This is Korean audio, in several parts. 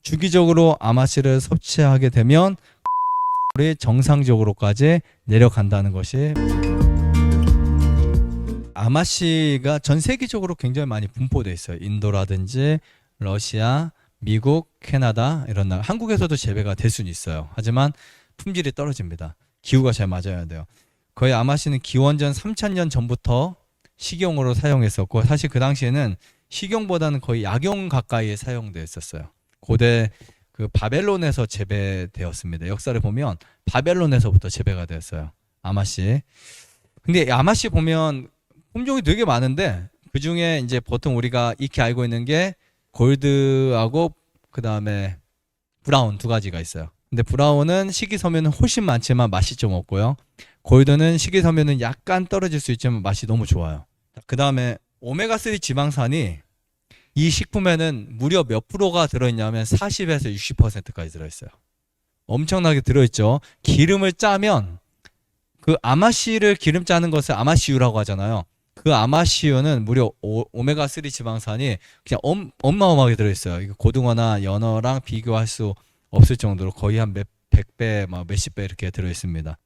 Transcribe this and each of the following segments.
주기적으로 아마씨를 섭취하게 되면 우리 정상적으로까지 내려간다는 것이, 아마씨가 전 세계적으로 굉장히 많이 분포되어 있어요. 인도라든지 러시아, 미국, 캐나다 이런 나라. 한국에서도 재배가 될 수는 있어요. 하지만 품질이 떨어집니다. 기후가 잘 맞아야 돼요. 거의 아마씨는 기원전 3000년 전부터 식용으로 사용했었고, 사실 그 당시에는 식용보다는 거의 약용 가까이에 사용되었었어요. 고대 그 바벨론에서 재배되었습니다. 역사를 보면 바벨론에서부터 재배가 되었어요. 아마씨. 근데 아마씨 보면 품종이 되게 많은데, 그 중에 이제 보통 우리가 익히 알고 있는 게 골드하고 그 다음에 브라운 두 가지가 있어요. 근데 브라운은 식이섬유는 훨씬 많지만 맛이 좀 없고요. 골드는 식이섬유는 약간 떨어질 수 있지만 맛이 너무 좋아요. 그 다음에 오메가3 지방산이 이 식품에는 무려 몇 프로가 들어있냐면 40에서 60%까지 들어있어요. 엄청나게 들어있죠. 기름을 짜면, 그 아마씨를 기름 짜는 것을 아마씨유라고 하잖아요. 그 아마씨유는 무려 오메가3 지방산이 그냥 어마어마하게 들어있어요. 이거 고등어나 연어랑 비교할 수 없을 정도로 거의 한 몇백 배, 몇십 배 이렇게 들어있습니다.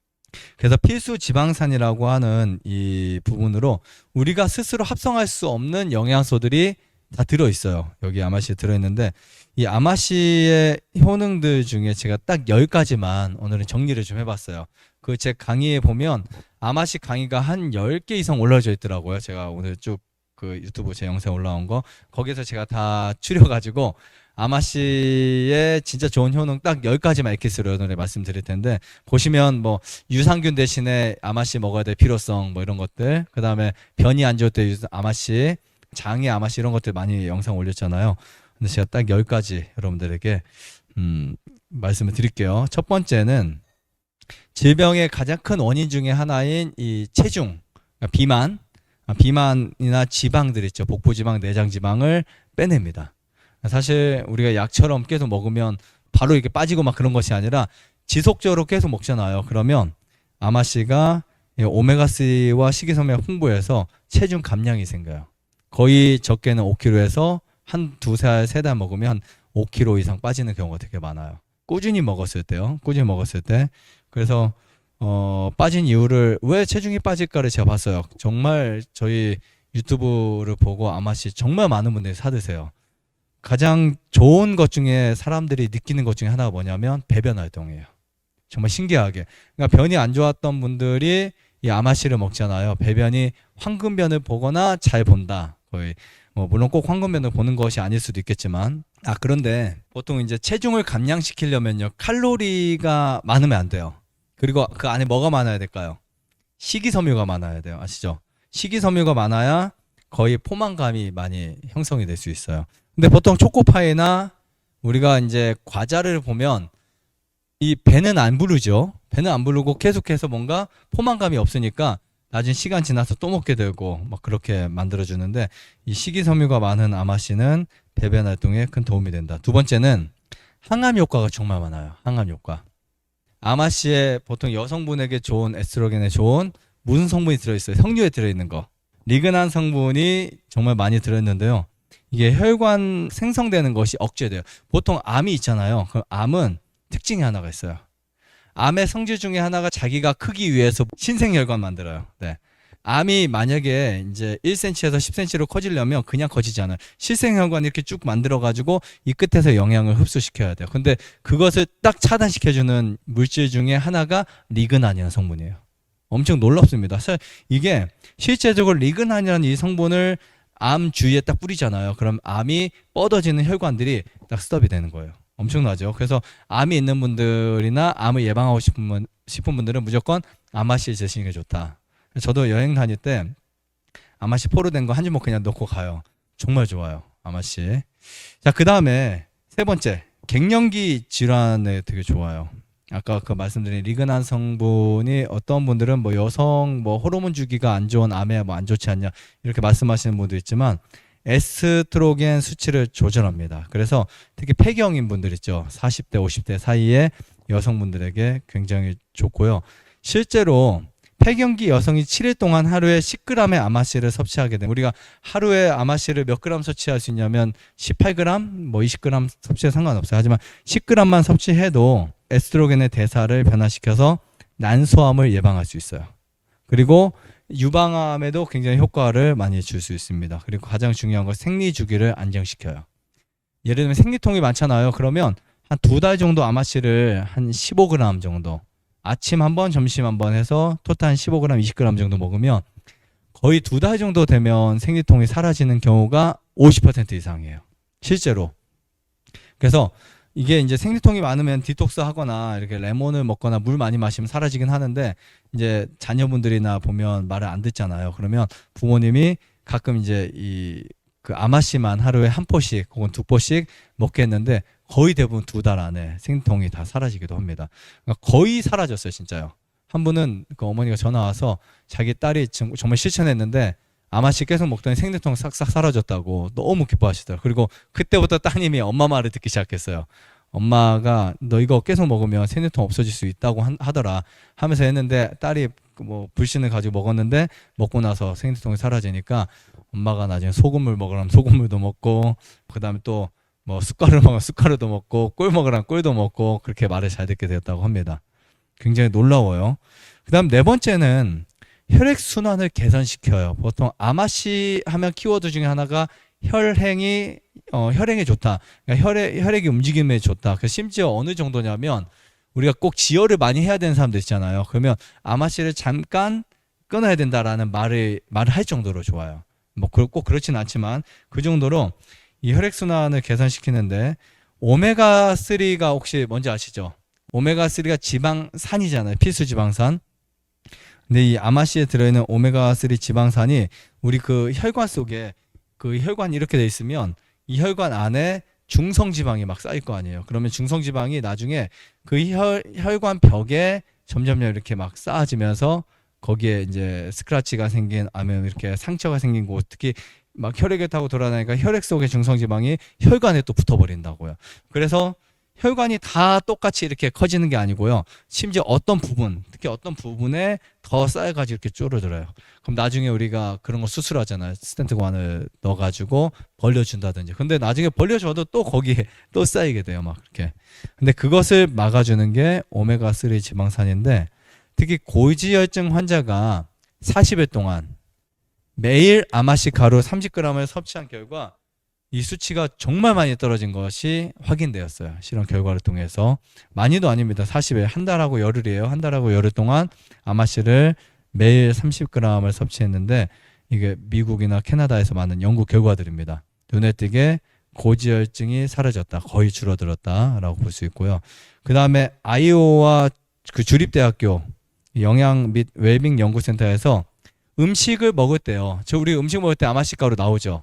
그래서 필수 지방산이라고 하는 이 부분으로 우리가 스스로 합성할 수 없는 영양소들이 다 들어있어요. 여기 아마씨에 들어있는데, 이 아마씨의 효능들 중에 제가 딱 10가지만 오늘은 정리를 좀 해봤어요. 그 제 강의에 보면 아마씨 강의가 한 10개 이상 올라져 있더라고요. 제가 오늘 쭉 그 유튜브 제 영상 올라온 거, 거기서 제가 다 추려가지고 아마씨의 진짜 좋은 효능 딱 10가지만 엑기스로 오늘 말씀드릴 텐데, 보시면 뭐 유산균 대신에 아마씨 먹어야 될 필요성, 뭐 이런 것들, 그 다음에 변이 안 좋을 때 아마씨, 장에 아마씨 이런 것들 많이 영상 올렸잖아요. 근데 제가 딱 10가지 여러분들에게 말씀을 드릴게요. 첫 번째는 질병의 가장 큰 원인 중에 하나인 이 체중, 그러니까 비만이나 지방들 있죠. 복부지방, 내장지방을 빼냅니다. 사실 우리가 약처럼 계속 먹으면 바로 이렇게 빠지고 막 그런 것이 아니라 지속적으로 계속 먹잖아요. 그러면 아마씨가 오메가3와 식이섬유를 풍부해서 체중 감량이 생겨요. 거의 적게는 5kg에서 한 두세 달 먹으면 한 5kg 이상 빠지는 경우가 되게 많아요. 꾸준히 먹었을 때요. 꾸준히 먹었을 때. 그래서 빠진 이유를, 왜 체중이 빠질까를 제가 봤어요. 정말 저희 유튜브를 보고 아마씨 정말 많은 분들이 사드세요. 가장 좋은 것 중에 사람들이 느끼는 것 중에 하나가 뭐냐면 배변 활동이에요. 정말 신기하게. 그러니까 변이 안 좋았던 분들이 이 아마씨를 먹잖아요. 배변이 황금변을 보거나 잘 본다. 거의 뭐 물론 꼭 황금변을 보는 것이 아닐 수도 있겠지만, 그런데 보통 이제 체중을 감량시키려면요, 칼로리가 많으면 안 돼요. 그리고 그 안에 뭐가 많아야 될까요? 식이섬유가 많아야 돼요. 아시죠? 식이섬유가 많아야 거의 포만감이 많이 형성이 될 수 있어요. 근데 보통 초코파이나 우리가 이제 과자를 보면 이 배는 안 부르죠. 배는 안 부르고 계속해서 뭔가 포만감이 없으니까 나중에 시간 지나서 또 먹게 되고 막 그렇게 만들어주는데, 이 식이섬유가 많은 아마씨는 배변 활동에 큰 도움이 된다. 두 번째는 항암 효과가 정말 많아요. 항암 효과. 아마씨에 보통 여성분에게 좋은 에스트로겐에 좋은 무슨 성분이 들어있어요? 석류에 들어있는 거. 리그난 성분이 정말 많이 들어있는데요. 이게 혈관 생성되는 것이 억제돼요. 보통 암이 있잖아요. 그럼 암은 특징이 하나가 있어요. 암의 성질 중에 하나가 자기가 크기 위해서 신생혈관 만들어요. 네. 암이 만약에 이제 1cm에서 10cm로 커지려면 그냥 커지지 않아요. 실생혈관 이렇게 쭉 만들어가지고 이 끝에서 영양을 흡수시켜야 돼요. 근데 그것을 딱 차단시켜주는 물질 중에 하나가 리그난이라는 성분이에요. 엄청 놀랍습니다. 이게 실제적으로 리그난이라는 이 성분을 암 주위에 딱 뿌리잖아요. 그럼 암이 뻗어지는 혈관들이 딱 스톱이 되는 거예요. 엄청나죠. 그래서 암이 있는 분들이나 암을 예방하고 싶은 분들은 무조건 아마씨 드시는 게 좋다. 저도 여행 다닐 때 아마씨 포로 된 거 한 주먹 그냥 넣고 가요. 정말 좋아요. 아마씨. 자, 그 다음에 세 번째, 갱년기 질환에 되게 좋아요. 아까 그 말씀드린 리그난 성분이 어떤 분들은 뭐 여성 뭐 호르몬 주기가 안 좋은 암에 뭐 안 좋지 않냐 이렇게 말씀하시는 분도 있지만, 에스트로겐 수치를 조절합니다. 그래서 특히 폐경인 분들 있죠. 40대, 50대 사이에 여성분들에게 굉장히 좋고요. 실제로 폐경기 여성이 7일 동안 하루에 10g의 아마씨를 섭취하게 되면, 우리가 하루에 아마씨를 몇 그램 섭취할 수 있냐면 18g, 뭐 20g 섭취해 상관없어요. 하지만 10g만 섭취해도 에스트로겐의 대사를 변화시켜서 난소암을 예방할 수 있어요. 그리고 유방암에도 굉장히 효과를 많이 줄 수 있습니다. 그리고 가장 중요한 건 생리 주기를 안정시켜요. 예를 들면 생리통이 많잖아요. 그러면 한 2달 정도 아마씨를 한 15g 정도, 아침 한 번, 점심 한 번 해서 토탈 한 15g, 20g 정도 먹으면 거의 2달 정도 되면 생리통이 사라지는 경우가 50% 이상이에요. 실제로. 그래서 이게 이제 생리통이 많으면 디톡스 하거나 이렇게 레몬을 먹거나 물 많이 마시면 사라지긴 하는데, 이제 자녀분들이나 보면 말을 안 듣잖아요. 그러면 부모님이 가끔 이제 그 아마씨만 하루에 한 포씩 혹은 2포씩 먹겠는데 거의 대부분 2달 안에 생리통이 다 사라지기도 합니다. 그러니까 거의 사라졌어요, 진짜요. 한 분은 그 어머니가 전화 와서 자기 딸이 정말 실천했는데 아마씨 계속 먹더니 생리통 싹싹 사라졌다고 너무 기뻐하시더라고요. 그리고 그때부터 따님이 엄마 말을 듣기 시작했어요. 엄마가 너 이거 계속 먹으면 생리통 없어질 수 있다고 하더라 하면서 했는데, 딸이 뭐 불신을 가지고 먹었는데 먹고 나서 생리통이 사라지니까 엄마가 나중에 소금물 먹으라면 소금물도 먹고, 그 다음에 또 뭐 숟가루 먹으면 숟가루도 먹고, 꿀 먹으라면 꿀도 먹고, 그렇게 말을 잘 듣게 되었다고 합니다. 굉장히 놀라워요. 그 다음 네 번째는 혈액순환을 개선시켜요. 보통 아마씨 하면 키워드 중에 하나가 혈행이 좋다. 그러니까 혈액이 움직임에 좋다. 그래서 심지어 어느 정도냐면 우리가 꼭 지혈을 많이 해야 되는 사람들 있잖아요. 그러면 아마씨를 잠깐 끊어야 된다라는 말을 할 정도로 좋아요. 뭐 꼭 그렇진 않지만 그 정도로 이 혈액순환을 개선시키는데, 오메가3가 혹시 뭔지 아시죠? 오메가3가 지방산이잖아요. 필수 지방산. 근데 이 아마씨에 들어있는 오메가3 지방산이 우리 그 혈관 속에, 그 혈관이 이렇게 돼 있으면 이 혈관 안에 중성지방이 막 쌓일 거 아니에요. 그러면 중성지방이 나중에 그 혈관 벽에 점점 이렇게 막 쌓아지면서 거기에 이제 스크래치가 생긴, 아니면 이렇게 상처가 생긴 곳, 특히 막 혈액을 타고 돌아다니까 혈액 속의 중성지방이 혈관에 또 붙어버린다고요. 그래서 혈관이 다 똑같이 이렇게 커지는 게 아니고요. 심지어 어떤 부분, 특히 어떤 부분에 더 쌓여가지고 이렇게 줄어들어요. 그럼 나중에 우리가 그런 거 수술하잖아요. 스텐트관을 넣어가지고 벌려준다든지. 근데 나중에 벌려줘도 또 거기에 또 쌓이게 돼요. 막 그렇게. 근데 그것을 막아주는 게 오메가3 지방산인데, 특히 고지혈증 환자가 40일 동안 매일 아마씨 가루 30g을 섭취한 결과 이 수치가 정말 많이 떨어진 것이 확인되었어요. 실험 결과를 통해서. 많이도 아닙니다. 40일, 한 달하고 열흘이에요. 한 달하고 열흘 동안 아마씨를 매일 30g을 섭취했는데, 이게 미국이나 캐나다에서 많은 연구 결과들입니다. 눈에 띄게 고지혈증이 사라졌다, 거의 줄어들었다라고 볼 수 있고요. 그 다음에 아이오와 그 주립대학교 영양 및 웰빙 연구센터에서 음식을 먹을 때요. 우리 음식 먹을 때 아마씨 가루 나오죠.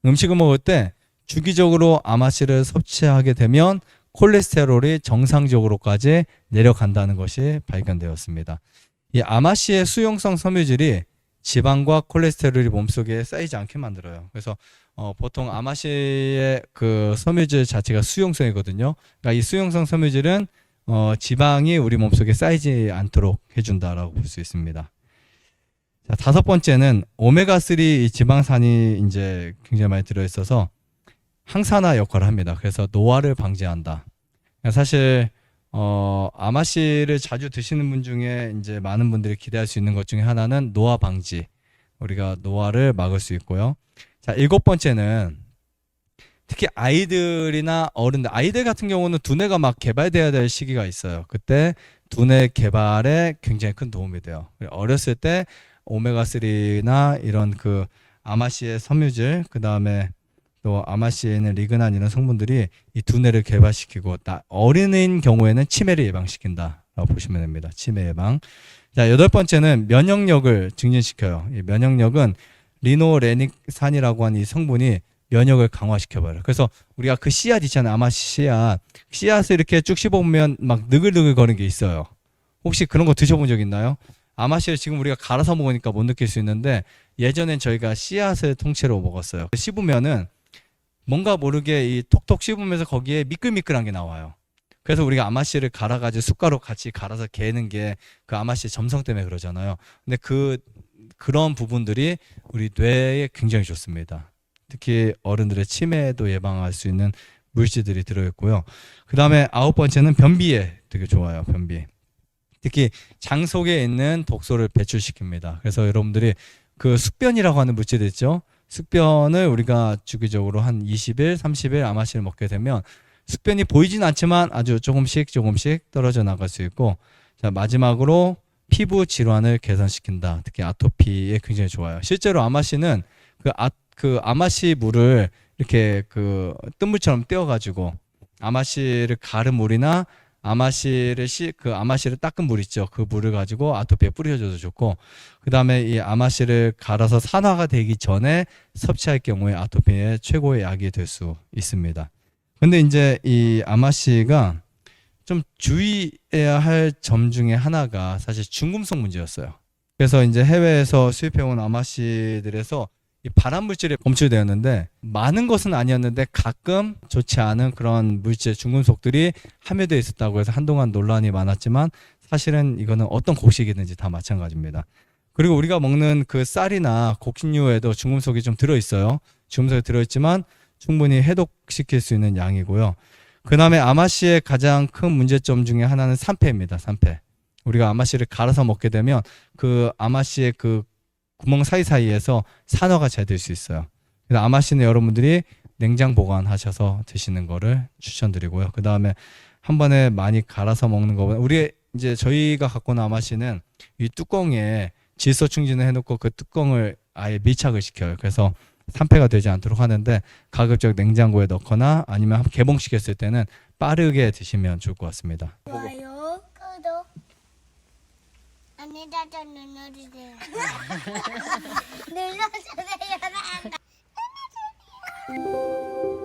음식을 먹을 때 주기적으로 아마씨를 섭취하게 되면 콜레스테롤이 정상적으로까지 내려간다는 것이 발견되었습니다. 이 아마씨의 수용성 섬유질이 지방과 콜레스테롤이 몸속에 쌓이지 않게 만들어요. 그래서 보통 아마씨의 그 섬유질 자체가 수용성이거든요. 그러니까 이 수용성 섬유질은 지방이 우리 몸속에 쌓이지 않도록 해준다라고 볼 수 있습니다. 자, 다섯 번째는 오메가3 지방산이 이제 굉장히 많이 들어있어서 항산화 역할을 합니다. 그래서 노화를 방지한다. 사실 아마씨를 자주 드시는 분 중에 이제 많은 분들이 기대할 수 있는 것 중에 하나는 노화 방지. 우리가 노화를 막을 수 있고요. 자, 일곱 번째는 특히 아이들이나 어른들, 아이들 같은 경우는 두뇌가 막 개발돼야 될 시기가 있어요. 그때 두뇌 개발에 굉장히 큰 도움이 돼요. 어렸을 때 오메가3나 이런 그 아마씨의 섬유질, 그 다음에 또 아마씨에 있는 리그난 이런 성분들이 이 두뇌를 개발시키고, 어린인 경우에는 치매를 예방시킨다라고 보시면 됩니다. 치매 예방. 자, 여덟 번째는 면역력을 증진시켜요. 이 면역력은 리노레닉산이라고 하는 이 성분이 면역을 강화시켜버려요. 그래서 우리가 그 씨앗 있잖아요. 아마씨 씨앗을 이렇게 쭉 씹어보면 막 느글느글 거리는 게 있어요. 혹시 그런 거 드셔본 적 있나요? 아마씨를 지금 우리가 갈아서 먹으니까 못 느낄 수 있는데, 예전엔 저희가 씨앗을 통째로 먹었어요. 씹으면은 뭔가 모르게 이 톡톡 씹으면서 거기에 미끌미끌한 게 나와요. 그래서 우리가 아마씨를 갈아가지고 숟가락 같이 갈아서 개는 게 그 아마씨 점성 때문에 그러잖아요. 근데 그런 부분들이 우리 뇌에 굉장히 좋습니다. 특히 어른들의 치매도 예방할 수 있는 물질들이 들어있고요. 그 다음에 9번째는 변비에 되게 좋아요. 변비. 특히 장 속에 있는 독소를 배출시킵니다. 그래서 여러분들이 그 숙변이라고 하는 물질이 있죠. 숙변을 우리가 주기적으로 한 20일, 30일 아마씨를 먹게 되면 숙변이 보이진 않지만 아주 조금씩 떨어져 나갈 수 있고, 자, 마지막으로 피부 질환을 개선시킨다. 특히 아토피에 굉장히 좋아요. 실제로 아마씨는 그 아마씨 물을 이렇게 그 뜬물처럼 떼어가지고 아마씨를 가른 물이나 아마씨를 닦은 물 있죠. 그 물을 가지고 아토피에 뿌려줘도 좋고, 그 다음에 이 아마씨를 갈아서 산화가 되기 전에 섭취할 경우에 아토피의 최고의 약이 될 수 있습니다. 근데 이제 이 아마씨가 좀 주의해야 할 점 중에 하나가 사실 중금속 문제였어요. 그래서 이제 해외에서 수입해온 아마씨들에서 이 발암 물질이 검출되었는데 많은 것은 아니었는데 가끔 좋지 않은 그런 물질, 중금속들이 함유되어 있었다고 해서 한동안 논란이 많았지만 사실은 이거는 어떤 곡식이든지 다 마찬가지입니다. 그리고 우리가 먹는 그 쌀이나 곡식류에도 중금속이 좀 들어있어요. 중금속이 들어있지만 충분히 해독시킬 수 있는 양이고요. 그 다음에 아마씨의 가장 큰 문제점 중에 하나는 산패입니다. 산패. 우리가 아마씨를 갈아서 먹게 되면 그 아마씨의 그 구멍 사이사이에서 산화가 잘 될 수 있어요. 그래서 아마씨는 여러분들이 냉장 보관하셔서 드시는 거를 추천드리고요. 그 다음에 한 번에 많이 갈아서 먹는 거보다 저희가 갖고 있는 아마씨는 이 뚜껑에 질소 충진을 해놓고 그 뚜껑을 아예 밀착을 시켜요. 그래서 산패가 되지 않도록 하는데 가급적 냉장고에 넣거나 아니면 개봉시켰을 때는 빠르게 드시면 좋을 것 같습니다. 좋아요, 구독, 안에다가 눌러주세요. 눌러주세요.